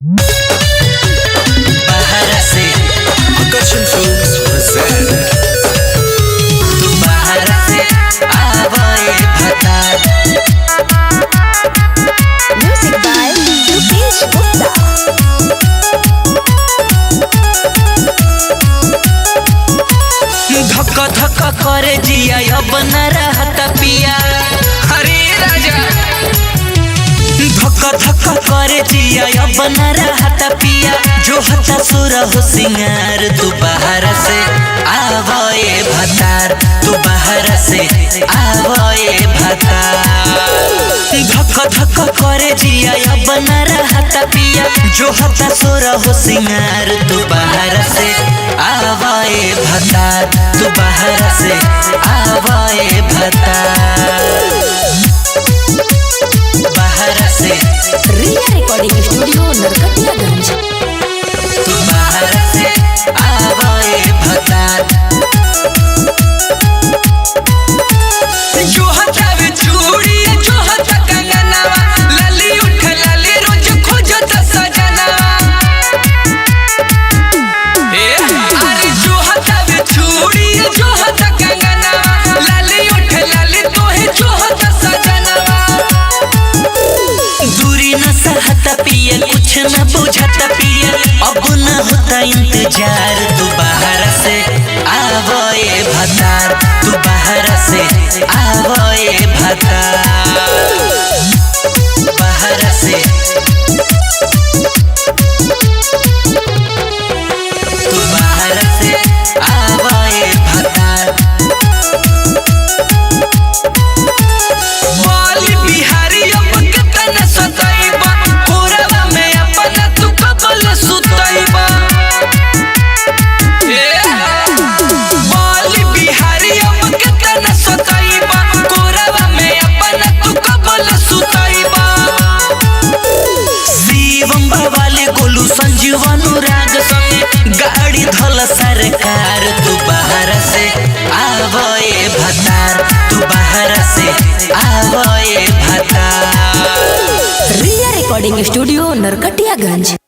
बाहर से आकर्षण फिल्म्स present तू बाहर से आवे भतार। Music by Rupesh Gupta. धक धक करे जिया अब न रहत पिया। हरे राजा धक धक करे जिया अब न रहत पिया। जो हता सुर हो सिंगार तू बाहर से आवे भतार। तू बाहर से आवे भतार। धक धक करे जिया अब न रहत पिया। जो हता सुर हो सिंगार तू बाहर से आवे भतार। तू बाहर से आवे भतार। बाहर से Riya Recording Studio, Narkatiyaganj. तू बाहर से आवे भतार। जो हटावे चूड़ी जो हटा कंगनवा। लाली उठ लाली रोज खोजत सजनवा। अरे जो हटावे चूड़ी जो हटा कंगनवा। लाली उठ लाली तोहे जो हटा सजनवा। दूरी न सहता पिया कुछ न बुझता पिया। अब न होता इंतजार तू बाहर से आवे भतार। तू बाहर से आवे भतार। बाहर से तू बाहर से आवे भतार। वाली बिहारी अब कितन सताइबा। कोरवा में अपना तू कबल सुताइबा। वाली बिहारी अब कितन सताइबा। कोरवा में अपना तू कबल सुताइबा। शिवम वाले गोलू संजीवनु राग संगे गाड़ी धल सरकार। तू बाहर से आवे भतार। तू बाहर से आवे भतार। Riya Recording Studio, Narkatiyaganj.